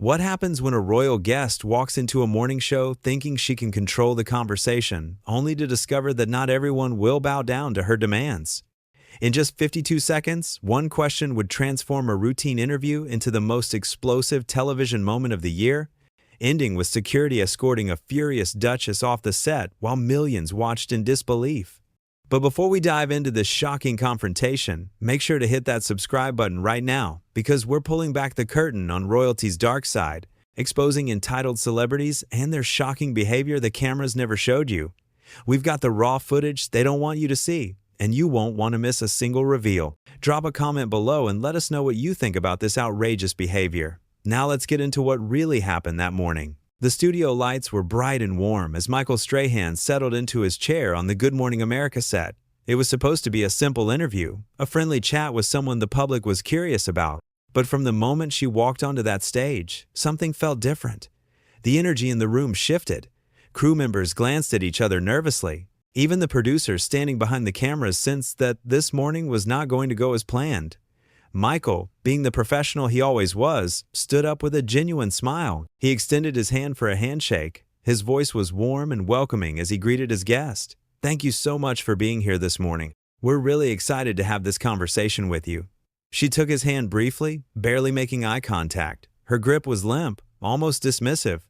What happens when a royal guest walks into a morning show thinking she can control the conversation, only to discover that not everyone will bow down to her demands? In just 52 seconds, one question would transform a routine interview into the most explosive television moment of the year, ending with security escorting a furious duchess off the set while millions watched in disbelief. But before we dive into this shocking confrontation, make sure to hit that subscribe button right now, because we're pulling back the curtain on royalty's dark side, exposing entitled celebrities and their shocking behavior the cameras never showed you. We've got the raw footage they don't want you to see, and you won't want to miss a single reveal. Drop a comment below and let us know what you think about this outrageous behavior. Now let's get into what really happened that morning. The studio lights were bright and warm as Michael Strahan settled into his chair on the Good Morning America set. It was supposed to be a simple interview, a friendly chat with someone the public was curious about. But from the moment she walked onto that stage, something felt different. The energy in the room shifted. Crew members glanced at each other nervously. Even the producers standing behind the cameras sensed that this morning was not going to go as planned. Michael, being the professional he always was, stood up with a genuine smile. He extended his hand for a handshake. His voice was warm and welcoming as he greeted his guest. "Thank you so much for being here this morning. We're really excited to have this conversation with you." She took his hand briefly, barely making eye contact. Her grip was limp, almost dismissive.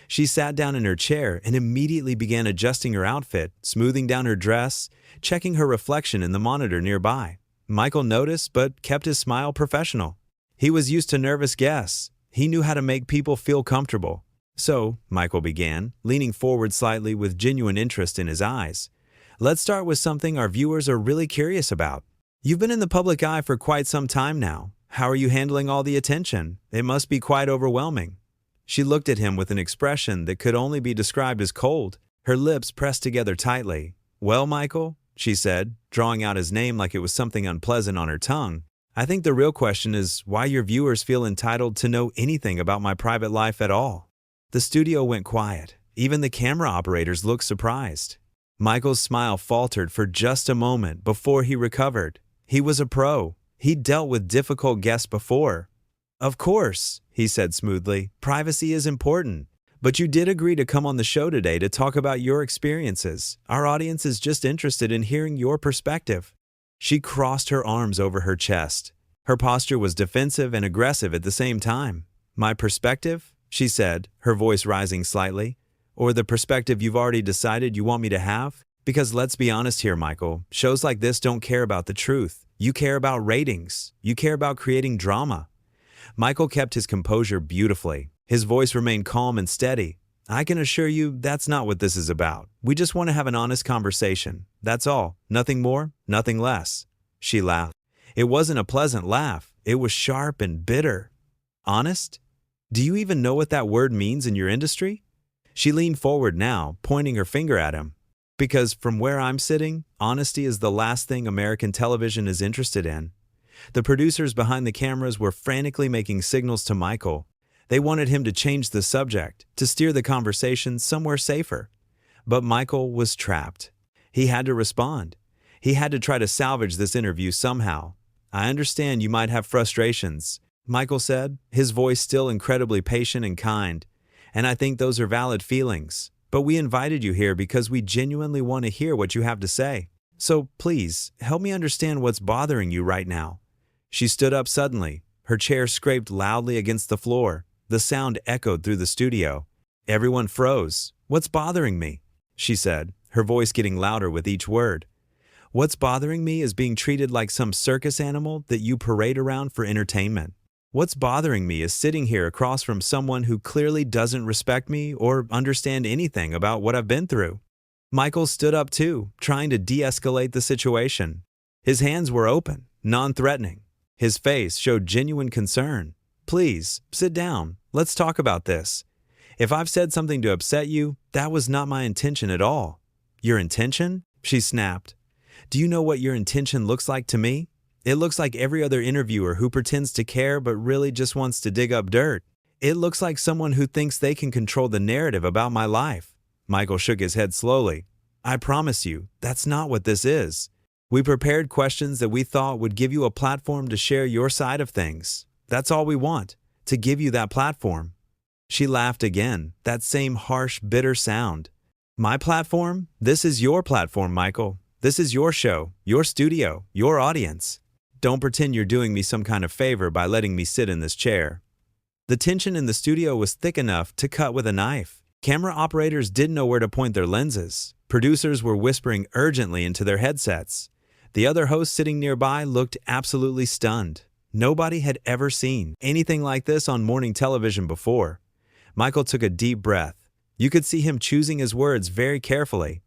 She sat down in her chair and immediately began adjusting her outfit, smoothing down her dress, checking her reflection in the monitor nearby. Michael noticed but kept his smile professional. He was used to nervous guests. He knew how to make people feel comfortable. "So," Michael began, leaning forward slightly with genuine interest in his eyes, "let's start with something our viewers are really curious about. You've been in the public eye for quite some time now. How are you handling all the attention? It must be quite overwhelming." She looked at him with an expression that could only be described as cold, her lips pressed together tightly. "Well, Michael," she said, drawing out his name like it was something unpleasant on her tongue, "I think the real question is why your viewers feel entitled to know anything about my private life at all." The studio went quiet. Even the camera operators looked surprised. Michael's smile faltered for just a moment before he recovered. He was a pro. He'd dealt with difficult guests before. "Of course," he said smoothly, "privacy is important. But you did agree to come on the show today to talk about your experiences. Our audience is just interested in hearing your perspective." She crossed her arms over her chest. Her posture was defensive and aggressive at the same time. "My perspective?" she said, her voice rising slightly. "Or the perspective you've already decided you want me to have? Because let's be honest here, Michael, shows like this don't care about the truth. You care about ratings. You care about creating drama." Michael kept his composure beautifully. His voice remained calm and steady. "I can assure you that's not what this is about. We just want to have an honest conversation. That's all. Nothing more, nothing less." She laughed. It wasn't a pleasant laugh. It was sharp and bitter. "Honest? Do you even know what that word means in your industry?" She leaned forward now, pointing her finger at him. "Because from where I'm sitting, honesty is the last thing American television is interested in." The producers behind the cameras were frantically making signals to Michael. They wanted him to change the subject, to steer the conversation somewhere safer. But Michael was trapped. He had to respond. He had to try to salvage this interview somehow. "I understand you might have frustrations," Michael said, his voice still incredibly patient and kind. "And I think those are valid feelings. But we invited you here because we genuinely want to hear what you have to say. So please, help me understand what's bothering you right now." She stood up suddenly. Her chair scraped loudly against the floor. The sound echoed through the studio. Everyone froze. "What's bothering me?" she said, her voice getting louder with each word. "What's bothering me is being treated like some circus animal that you parade around for entertainment. What's bothering me is sitting here across from someone who clearly doesn't respect me or understand anything about what I've been through." Michael stood up too, trying to de-escalate the situation. His hands were open, non-threatening. His face showed genuine concern. "Please, sit down. Let's talk about this. If I've said something to upset you, that was not my intention at all." "Your intention?" she snapped. "Do you know what your intention looks like to me? It looks like every other interviewer who pretends to care but really just wants to dig up dirt. It looks like someone who thinks they can control the narrative about my life." Michael shook his head slowly. "I promise you, that's not what this is. We prepared questions that we thought would give you a platform to share your side of things. That's all we want, to give you that platform. She laughed again, that same harsh, bitter sound. My platform? This is your platform, Michael. This is your show, your studio, your audience. Don't pretend you're doing me some kind of favor by letting me sit in this chair. The tension in the studio was thick enough to cut with a knife. Camera operators didn't know where to point their lenses. Producers were whispering urgently into their headsets. The other host sitting nearby looked absolutely stunned. Nobody had ever seen anything like this on morning television before. Michael took a deep breath. You could see him choosing his words very carefully.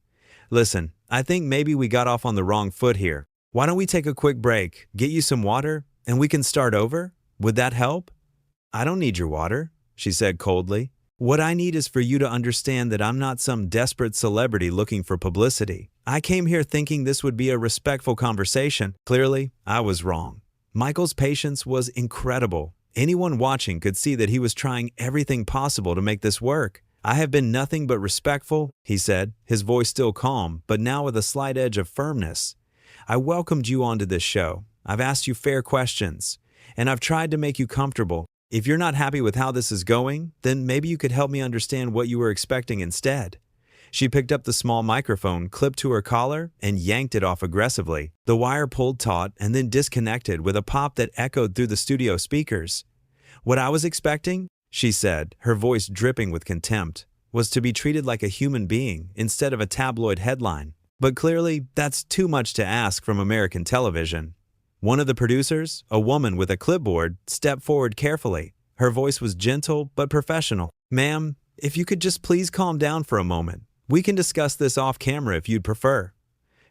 Listen, I think maybe we got off on the wrong foot here. Why don't we take a quick break, get you some water, and we can start over? Would that help? I don't need your water, she said coldly. What I need is for you to understand that I'm not some desperate celebrity looking for publicity. I came here thinking this would be a respectful conversation. Clearly, I was wrong. Michael's patience was incredible. Anyone watching could see that he was trying everything possible to make this work. I have been nothing but respectful, he said, his voice still calm, but now with a slight edge of firmness. I welcomed you onto this show. I've asked you fair questions, and I've tried to make you comfortable. If you're not happy with how this is going, then maybe you could help me understand what you were expecting instead. She picked up the small microphone clipped to her collar and yanked it off aggressively. The wire pulled taut and then disconnected with a pop that echoed through the studio speakers. What I was expecting, she said, her voice dripping with contempt, was to be treated like a human being instead of a tabloid headline. But clearly, that's too much to ask from American television. One of the producers, a woman with a clipboard, stepped forward carefully. Her voice was gentle but professional. Ma'am, if you could just please calm down for a moment. We can discuss this off camera if you'd prefer.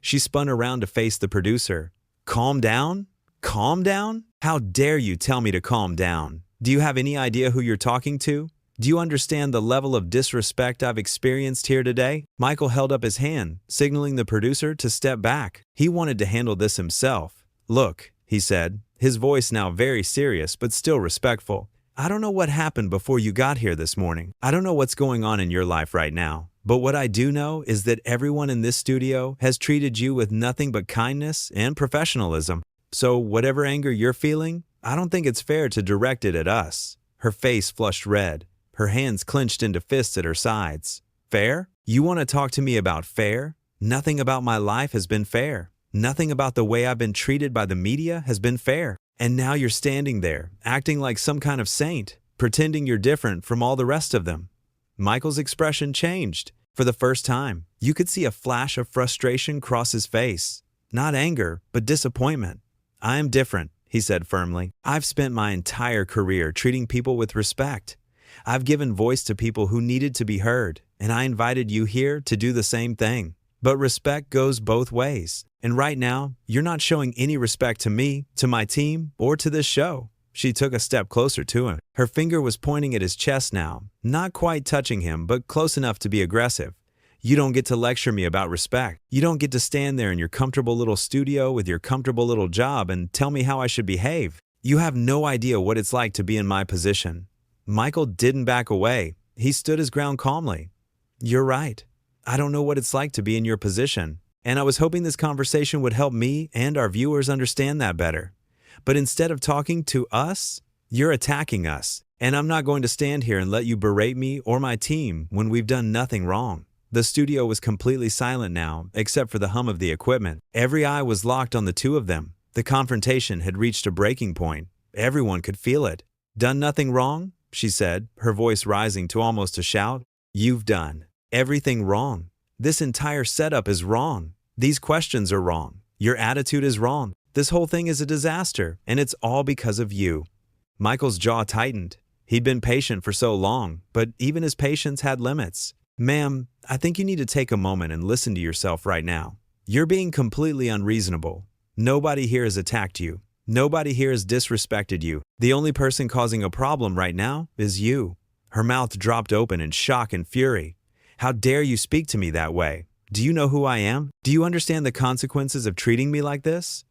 She spun around to face the producer. Calm down? Calm down? How dare you tell me to calm down? Do you have any idea who you're talking to? Do you understand the level of disrespect I've experienced here today? Michael held up his hand, signaling the producer to step back. He wanted to handle this himself. Look, he said, his voice now very serious but still respectful. I don't know what happened before you got here this morning. I don't know what's going on in your life right now. But what I do know is that everyone in this studio has treated you with nothing but kindness and professionalism. So whatever anger you're feeling, I don't think it's fair to direct it at us. Her face flushed red. Her hands clenched into fists at her sides. Fair? You want to talk to me about fair? Nothing about my life has been fair. Nothing about the way I've been treated by the media has been fair. And now you're standing there, acting like some kind of saint, pretending you're different from all the rest of them. Michael's expression changed. For the first time, you could see a flash of frustration cross his face. Not anger, but disappointment. I am different, he said firmly. I've spent my entire career treating people with respect. I've given voice to people who needed to be heard, and I invited you here to do the same thing. But respect goes both ways. And right now, you're not showing any respect to me, to my team, or to this show. She took a step closer to him. Her finger was pointing at his chest now, not quite touching him, but close enough to be aggressive. You don't get to lecture me about respect. You don't get to stand there in your comfortable little studio with your comfortable little job and tell me how I should behave. You have no idea what it's like to be in my position. Michael didn't back away. He stood his ground calmly. You're right. I don't know what it's like to be in your position. And I was hoping this conversation would help me and our viewers understand that better. But instead of talking to us, you're attacking us. And I'm not going to stand here and let you berate me or my team when we've done nothing wrong. The studio was completely silent now, except for the hum of the equipment. Every eye was locked on the two of them. The confrontation had reached a breaking point. Everyone could feel it. Done nothing wrong? She said, her voice rising to almost a shout. You've done everything wrong. This entire setup is wrong. These questions are wrong. Your attitude is wrong. This whole thing is a disaster, and it's all because of you. Michael's jaw tightened. He'd been patient for so long, but even his patience had limits. Ma'am, I think you need to take a moment and listen to yourself right now. You're being completely unreasonable. Nobody here has attacked you. Nobody here has disrespected you. The only person causing a problem right now is you. Her mouth dropped open in shock and fury. How dare you speak to me that way? Do you know who I am? Do you understand the consequences of treating me like this?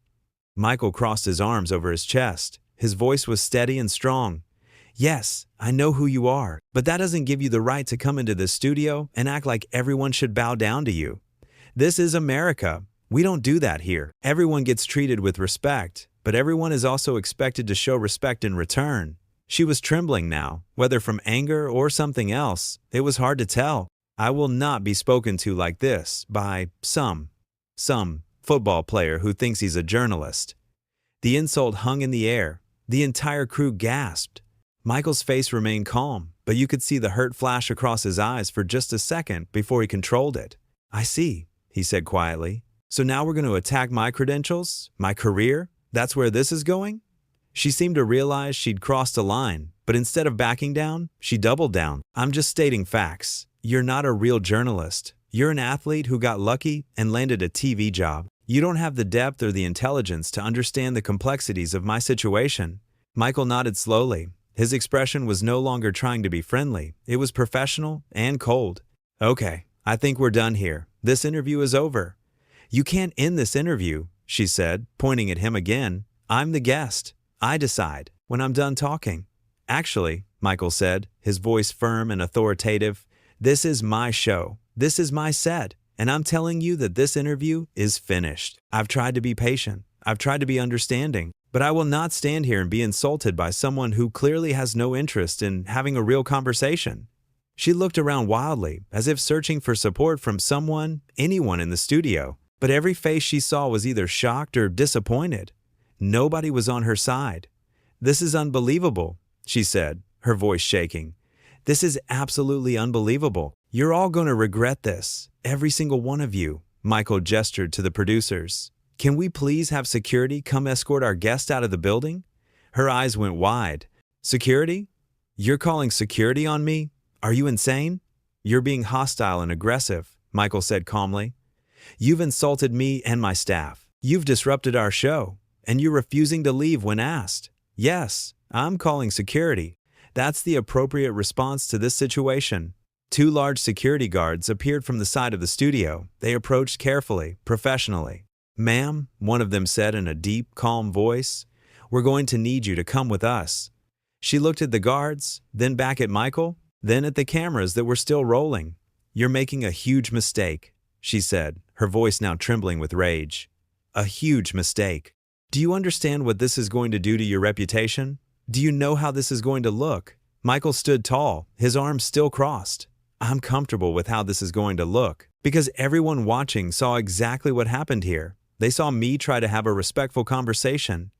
Michael crossed his arms over his chest. His voice was steady and strong. Yes, I know who you are, but that doesn't give you the right to come into this studio and act like everyone should bow down to you. This is America. We don't do that here. Everyone gets treated with respect, but everyone is also expected to show respect in return. She was trembling now, whether from anger or something else. It was hard to tell. I will not be spoken to like this by some football player who thinks he's a journalist. The insult hung in the air. The entire crew gasped. Michael's face remained calm, but you could see the hurt flash across his eyes for just a second before he controlled it. "I see," he said quietly. "So now we're going to attack my credentials? My career? That's where this is going?" She seemed to realize she'd crossed a line, but instead of backing down, she doubled down. "I'm just stating facts. You're not a real journalist. You're an athlete who got lucky and landed a TV job. You don't have the depth or the intelligence to understand the complexities of my situation." Michael nodded slowly. His expression was no longer trying to be friendly. It was professional and cold. "Okay, I think we're done here. This interview is over." "You can't end this interview," she said, pointing at him again. "I'm the guest. I decide when I'm done talking." "Actually," Michael said, his voice firm and authoritative, "this is my show. This is my set. And I'm telling you that this interview is finished. I've tried to be patient. I've tried to be understanding. But I will not stand here and be insulted by someone who clearly has no interest in having a real conversation." She looked around wildly, as if searching for support from someone, anyone in the studio. But every face she saw was either shocked or disappointed. Nobody was on her side. "This is unbelievable," she said, her voice shaking. "This is absolutely unbelievable. You're all going to regret this. Every single one of you." Michael gestured to the producers. "Can we please have security come escort our guest out of the building?" Her eyes went wide. "Security? You're calling security on me? Are you insane?" "You're being hostile and aggressive," Michael said calmly. "You've insulted me and my staff. You've disrupted our show. And you're refusing to leave when asked." "Yes, I'm calling security. That's the appropriate response to this situation." Two large security guards appeared from the side of the studio. They approached carefully, professionally. "Ma'am," one of them said in a deep, calm voice, "we're going to need you to come with us." She looked at the guards, then back at Michael, then at the cameras that were still rolling. "You're making a huge mistake," she said, her voice now trembling with rage. "A huge mistake. Do you understand what this is going to do to your reputation? Do you know how this is going to look?" Michael stood tall, his arms still crossed. "I'm comfortable with how this is going to look, because everyone watching saw exactly what happened here. They saw me try to have a respectful conversation.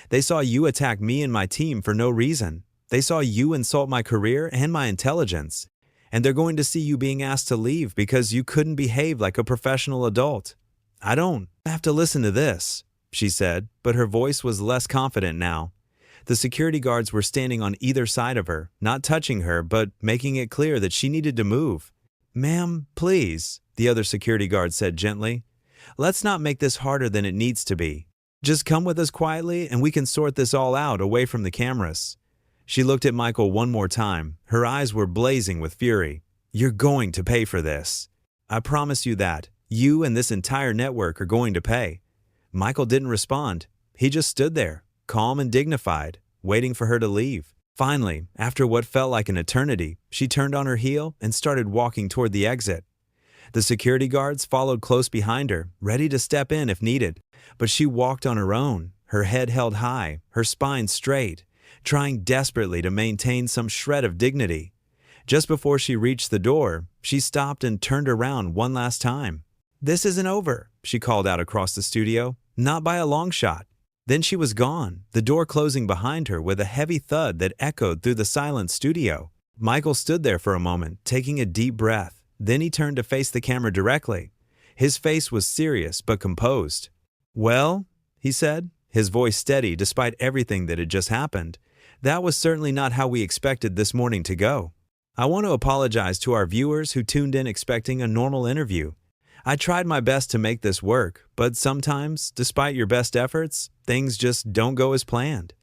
They saw you attack me and my team for no reason. They saw you insult my career and my intelligence. And they're going to see you being asked to leave because you couldn't behave like a professional adult." "I don't have to listen to this," she said, but her voice was less confident now. The security guards were standing on either side of her, not touching her, but making it clear that she needed to move. "Ma'am, please," the other security guard said gently. "Let's not make this harder than it needs to be. Just come with us quietly and we can sort this all out away from the cameras." She looked at Michael one more time. Her eyes were blazing with fury. "You're going to pay for this. I promise you that. You and this entire network are going to pay." Michael didn't respond. He just stood there, calm and dignified, waiting for her to leave. Finally, after what felt like an eternity, she turned on her heel and started walking toward the exit. The security guards followed close behind her, ready to step in if needed. But she walked on her own, her head held high, her spine straight, trying desperately to maintain some shred of dignity. Just before she reached the door, she stopped and turned around one last time. "This isn't over," she called out across the studio. "Not by a long shot." Then she was gone, the door closing behind her with a heavy thud that echoed through the silent studio. Michael stood there for a moment, taking a deep breath. Then he turned to face the camera directly. His face was serious but composed. "Well," he said, his voice steady despite everything that had just happened, "that was certainly not how we expected this morning to go. I want to apologize to our viewers who tuned in expecting a normal interview. I tried my best to make this work, but sometimes, despite your best efforts, things just don't go as planned."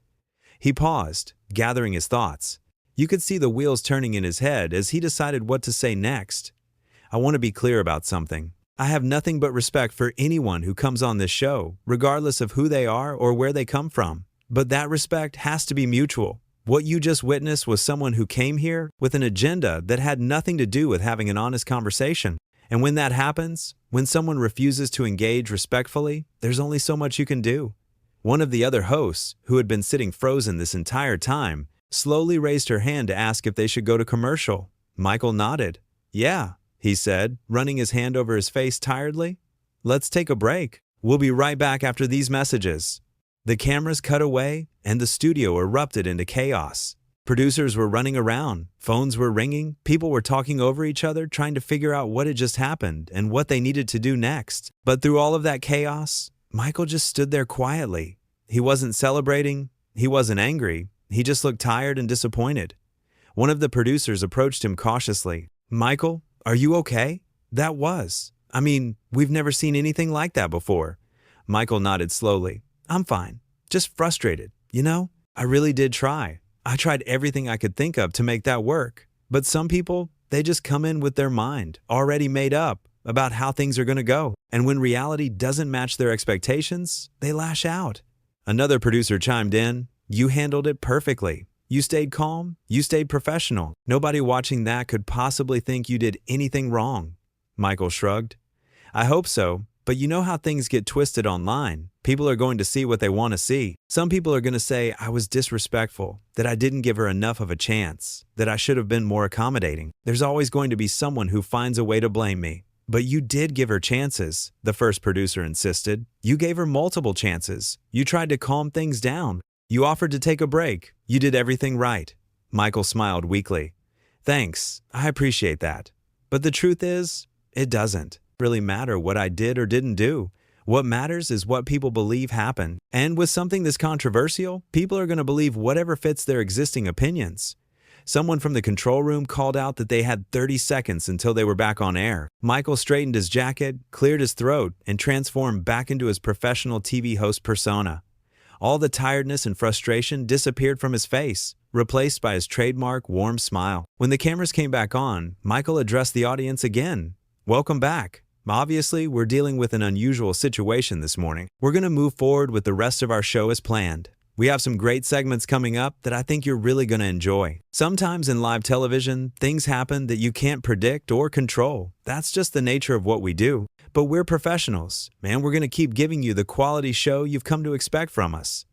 He paused, gathering his thoughts. You could see the wheels turning in his head as he decided what to say next. "I want to be clear about something. I have nothing but respect for anyone who comes on this show, regardless of who they are or where they come from. But that respect has to be mutual. What you just witnessed was someone who came here with an agenda that had nothing to do with having an honest conversation. And when that happens, when someone refuses to engage respectfully, there's only so much you can do." One of the other hosts, who had been sitting frozen this entire time, slowly raised her hand to ask if they should go to commercial. Michael nodded. "Yeah," he said, running his hand over his face tiredly. "Let's take a break. We'll be right back after these messages." The cameras cut away, and the studio erupted into chaos. Producers were running around, phones were ringing, people were talking over each other, trying to figure out what had just happened and what they needed to do next. But through all of that chaos, Michael just stood there quietly. He wasn't celebrating, he wasn't angry, he just looked tired and disappointed. One of the producers approached him cautiously. "Michael, are you okay?" We've never seen anything like that before." Michael nodded slowly. "I'm fine. Just frustrated, I really did try. I tried everything I could think of to make that work. But some people, they just come in with their mind already made up about how things are going to go. And when reality doesn't match their expectations, they lash out." Another producer chimed in. "You handled it perfectly. You stayed calm. You stayed professional. Nobody watching that could possibly think you did anything wrong." Michael shrugged. "I hope so. But you know how things get twisted online. People are going to see what they want to see. Some people are going to say I was disrespectful, that I didn't give her enough of a chance, that I should have been more accommodating. There's always going to be someone who finds a way to blame me." "But you did give her chances," the first producer insisted. "You gave her multiple chances. You tried to calm things down. You offered to take a break. You did everything right." Michael smiled weakly. "Thanks, I appreciate that. But the truth is, it doesn't really matter what I did or didn't do. What matters is what people believe happened. And with something this controversial, people are going to believe whatever fits their existing opinions." Someone from the control room called out that they had 30 seconds until they were back on air. Michael straightened his jacket, cleared his throat, and transformed back into his professional TV host persona. All the tiredness and frustration disappeared from his face, replaced by his trademark warm smile. When the cameras came back on, Michael addressed the audience again. "Welcome back. Obviously, we're dealing with an unusual situation this morning. We're going to move forward with the rest of our show as planned. We have some great segments coming up that I think you're really going to enjoy. Sometimes in live television, things happen that you can't predict or control. That's just the nature of what we do. But we're professionals, and we're going to keep giving you the quality show you've come to expect from us."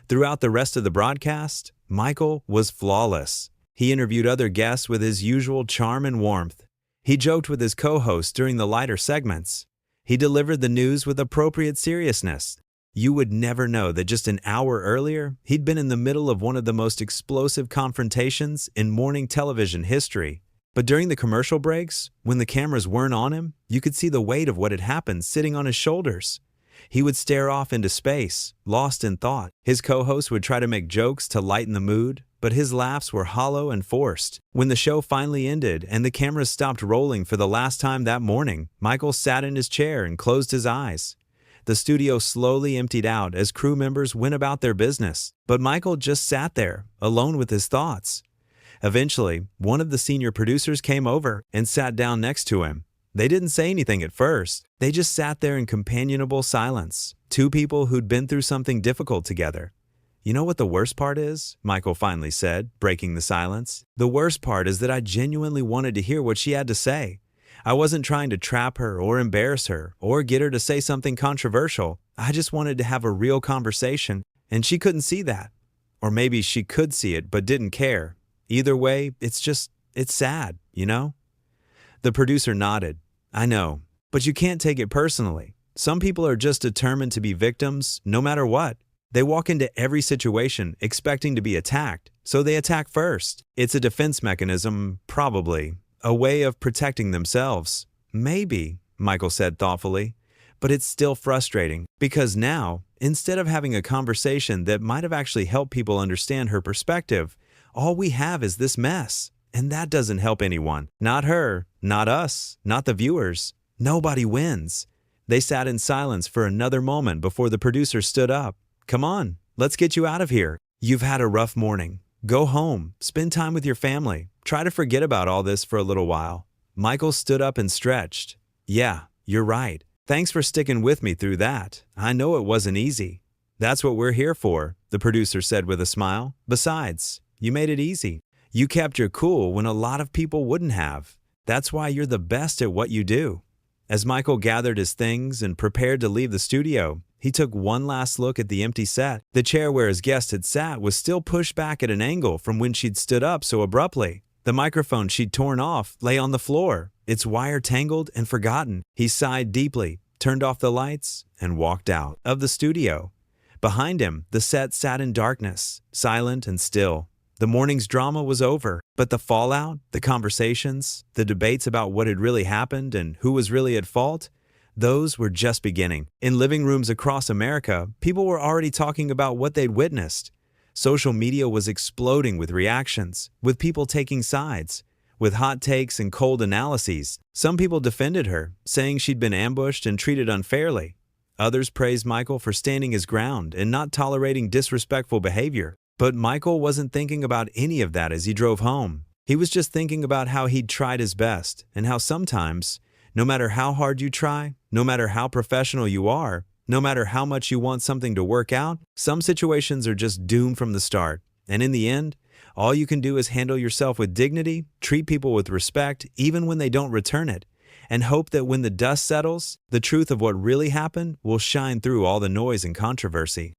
Throughout the rest of the broadcast, Michael was flawless. He interviewed other guests with his usual charm and warmth. He joked with his co-hosts during the lighter segments. He delivered the news with appropriate seriousness. You would never know that just an hour earlier, he'd been in the middle of one of the most explosive confrontations in morning television history. But during the commercial breaks, when the cameras weren't on him, you could see the weight of what had happened sitting on his shoulders. He would stare off into space, lost in thought. His co-hosts would try to make jokes to lighten the mood, but his laughs were hollow and forced. When the show finally ended and the cameras stopped rolling for the last time that morning, Michael sat in his chair and closed his eyes. The studio slowly emptied out as crew members went about their business, but Michael just sat there, alone with his thoughts. Eventually, one of the senior producers came over and sat down next to him. They didn't say anything at first. They just sat there in companionable silence, two people who'd been through something difficult together. "You know what the worst part is?" Michael finally said, breaking the silence. "The worst part is that I genuinely wanted to hear what she had to say. I wasn't trying to trap her or embarrass her or get her to say something controversial. I just wanted to have a real conversation, and she couldn't see that. Or maybe she could see it but didn't care. Either way, it's sad, The producer nodded. "I know, but you can't take it personally. Some people are just determined to be victims no matter what. They walk into every situation expecting to be attacked, so they attack first. It's a defense mechanism, probably. A way of protecting themselves." "Maybe," Michael said thoughtfully. "But it's still frustrating, because now, instead of having a conversation that might have actually helped people understand her perspective, all we have is this mess. And that doesn't help anyone. Not her, not us, not the viewers. Nobody wins." They sat in silence for another moment before the producer stood up. "Come on, let's get you out of here. You've had a rough morning. Go home, spend time with your family. Try to forget about all this for a little while." Michael stood up and stretched. "Yeah, you're right. Thanks for sticking with me through that. I know it wasn't easy." "That's what we're here for," the producer said with a smile. "Besides, you made it easy. You kept your cool when a lot of people wouldn't have. That's why you're the best at what you do." As Michael gathered his things and prepared to leave the studio, He took one last look at the empty set. The chair where his guest had sat was still pushed back at an angle from when she'd stood up so abruptly. The microphone she'd torn off lay on the floor, its wire tangled and forgotten. He sighed deeply, turned off the lights, and walked out of the studio. Behind him, the set sat in darkness, silent and still. The morning's drama was over, but the fallout, the conversations, the debates about what had really happened and who was really at fault, those were just beginning. In living rooms across America, people were already talking about what they'd witnessed. Social media was exploding with reactions, with people taking sides, with hot takes and cold analyses. Some people defended her, saying she'd been ambushed and treated unfairly. Others praised Michael for standing his ground and not tolerating disrespectful behavior. But Michael wasn't thinking about any of that as he drove home. He was just thinking about how he'd tried his best and how sometimes, no matter how hard you try, no matter how professional you are, no matter how much you want something to work out, some situations are just doomed from the start. And in the end, all you can do is handle yourself with dignity, treat people with respect, even when they don't return it, and hope that when the dust settles, the truth of what really happened will shine through all the noise and controversy.